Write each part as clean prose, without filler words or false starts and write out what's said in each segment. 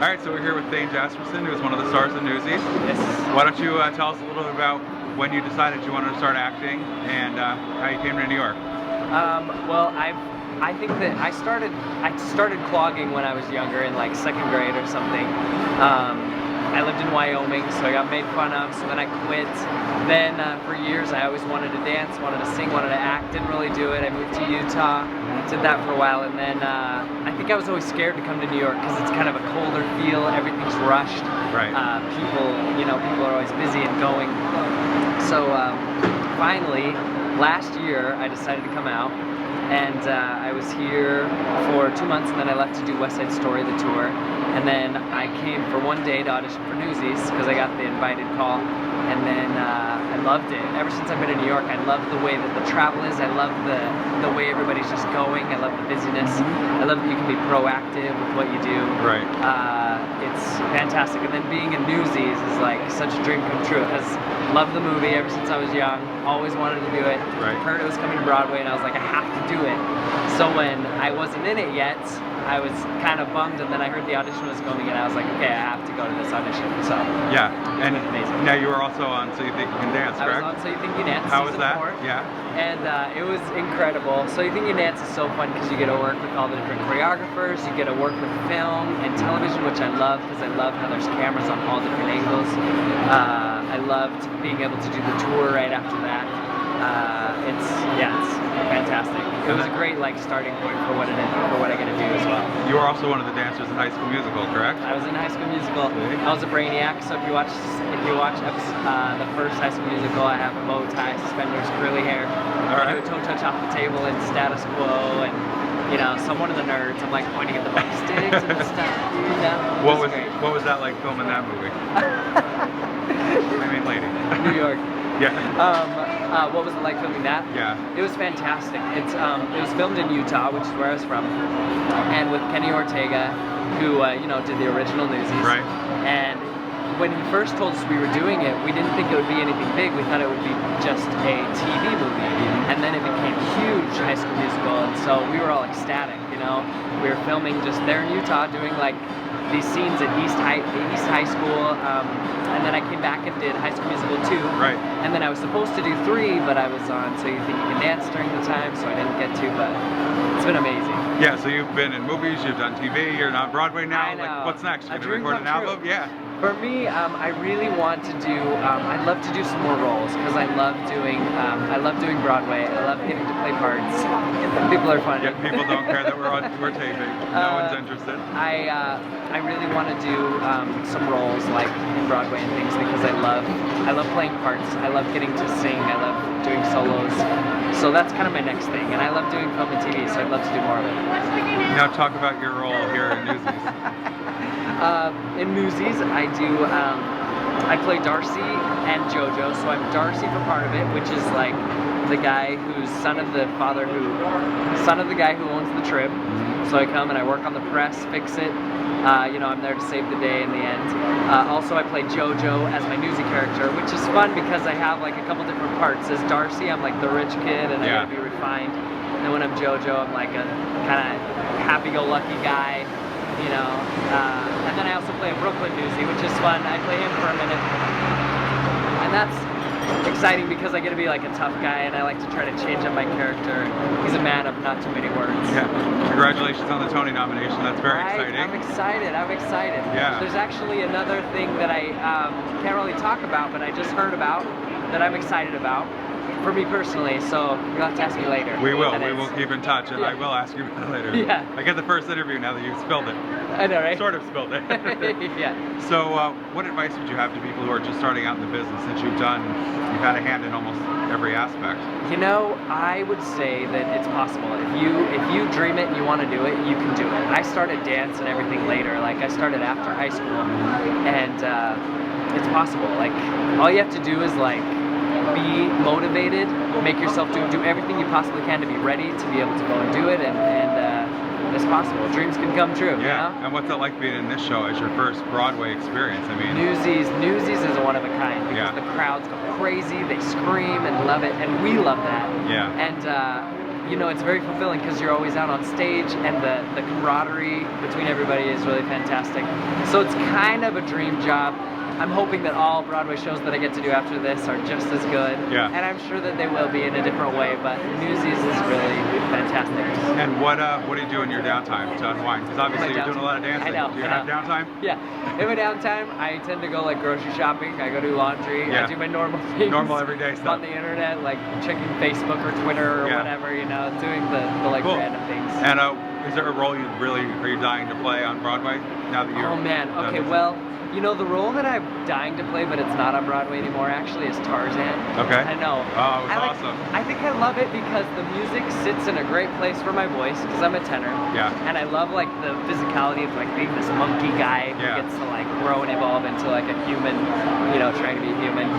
right, so we're here with Thayne Jasperson, who's one of the stars of Newsies. Yes. Why don't you tell us a little bit about when you decided you wanted to start acting and how you came to New York? Well, I think that I started clogging when I was younger, in like 2nd grade or something. I lived in Wyoming, so I got made fun of, so then I quit. Then for years I always wanted to dance, wanted to sing, wanted to act, didn't really do it. I moved to Utah, did that for a while, and then I think I was always scared to come to New York because it's kind of a colder feel, everything's rushed. Right. People are always busy and going. So finally, last year I decided to come out, and I was here for 2 months, and then I left to do West Side Story, the tour. And then I came for 1 day to audition for Newsies because I got the invited call, and then I loved it. Ever since I've been in New York, I love the way that the travel is. I love the way everybody's just going. I love the busyness. I love that you can be proactive with what you do. Right. It's fantastic. And then being in Newsies is like such a dream come true. Because loved the movie ever since I was young. Always wanted to do it. Right. Heard it was coming to Broadway, and I was like, I have to do it. So when I wasn't in it yet, I was kind of bummed, and then I heard the audition was coming, and I was like, okay, I have to go to this audition. So yeah, and amazing. Now you were also on So You Think You Can Dance, correct? I was on So You Think You Can Dance. How was that? 4, yeah. And it was incredible. So You Think You Can Dance is so fun because you get to work with all the different choreographers, you get to work with film and television, which I love because I love how there's cameras on all different angles. I loved being able to do the tour right after that. It's fantastic. It was a great starting point for what I get to do as well. You were also one of the dancers in High School Musical, correct? I was in High School Musical. I was a brainiac. So if you watch the first High School Musical, I have a bow tie, suspenders, curly hair. All right. I do a toe touch off the table and status quo, and so I'm one of the nerds. I'm like pointing at the bump sticks and stuff. What was that like filming that movie? I mean, lady. New York. Yeah. What was it like filming that? Yeah. It was fantastic. It was filmed in Utah, which is where I was from, and with Kenny Ortega, who did the original Newsies. Right. And when he first told us we were doing it, we didn't think it would be anything big. We thought it would be just a TV movie, and then it became huge, High School Musical, and so we were all ecstatic. We were filming just there in Utah, doing these scenes at East High School, and then I came back and did High School Musical 2. Right. And then I was supposed to do 3, but I was on So You Think You Can Dance during the time, so I didn't get to, but it's been amazing. Yeah, so you've been in movies, you've done TV, you're on Broadway now. I know. What's next? You're A going to record an album? Yeah. For me, I really want to do, I'd love to do some more roles, because I love doing Broadway. I love getting to play parts. People are funny. Yeah, people don't care that we're taping. No one's interested. I really want to do some roles like in Broadway and things, because I love playing parts. I love getting to sing. I love doing solos. So that's kind of my next thing. And I love doing film and TV, so I'd love to do more of it. Now talk about your role here in Newsies. In Newsies, I play Darcy and JoJo. So I'm Darcy for part of it, which is like the guy who's son of the guy who owns the Trib. So I come and I work on the press, fix it. I'm there to save the day in the end. Also, I play JoJo as my Newsie character, which is fun because I have a couple different parts. As Darcy, I'm like the rich kid, and I gotta be refined. And then when I'm JoJo, I'm like a kind of happy-go-lucky guy. And then I also play a Brooklyn Newsie, which is fun. I play him for a minute, and that's exciting because I get to be like a tough guy, and I like to try to change up my character. He's a man of not too many words. Yeah. Congratulations on the Tony nomination. That's very exciting. I'm excited. Yeah. There's actually another thing that I can't really talk about, but I just heard about that I'm excited about. For me personally, so you'll have to ask me later. We will keep in touch, and I will ask you later. Yeah. I get the first interview now that you've spilled it. I know, right? Sort of spilled it. Yeah. So, what advice would you have to people who are just starting out in the business, since you've had a hand in almost every aspect? I would say that it's possible. If you dream it and you want to do it, you can do it. I started dance and everything later. I started after high school, and it's possible. All you have to do is be motivated, make yourself do everything you possibly can to be ready to be able to go and do it, and it's possible. Dreams can come true. Yeah. And what's it like being in this show as your first Broadway experience? I mean, Newsies is a one of a kind because the crowds go crazy, they scream and love it, and we love that. Yeah. And you know, it's very fulfilling because you're always out on stage, and the camaraderie between everybody is really fantastic. So it's kind of a dream job. I'm hoping that all Broadway shows that I get to do after this are just as good. Yeah. And I'm sure that they will be in a different way, but Newsies is really fantastic. And what do you do in your downtime to unwind? Because obviously you're doing a lot of dancing. I know. Do you have downtime? Yeah. In my downtime, I tend to go like grocery shopping. I go do laundry. Yeah. I do my normal things. Normal everyday stuff. On the internet, like checking Facebook or Twitter or whatever, you know, doing the like cool. random things. And is there a role are you dying to play on Broadway now that you're? Oh man. Okay. Well, you know, the role that I'm dying to play, but it's not on Broadway anymore, actually, is Tarzan. Okay. I know. Oh, it was awesome. I think I love it because the music sits in a great place for my voice, because I'm a tenor. Yeah. And I love like the physicality of like being this monkey guy who gets to like grow and evolve into like a human, you know, trying to be human.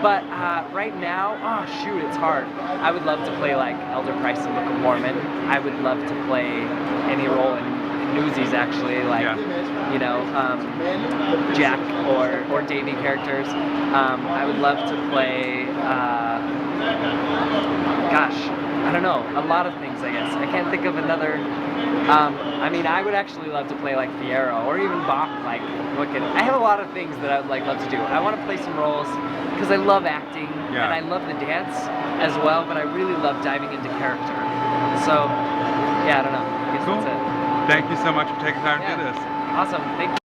But right now, oh shoot, it's hard. I would love to play like Elder Price in Book of Mormon. I would love to play any role in Newsies, actually, like you know, Jack or Davy characters. I would love to play, gosh, I don't know, a lot of things, I guess. I can't think of another. I mean, I would actually love to play like Fiyero or even Bach, like Wicked. I have a lot of things that I would love to do. I want to play some roles because I love acting and I love the dance as well, but I really love diving into character. So, yeah, I don't know. I guess that's it. Thank you so much for taking time to do this. Awesome. Thank you.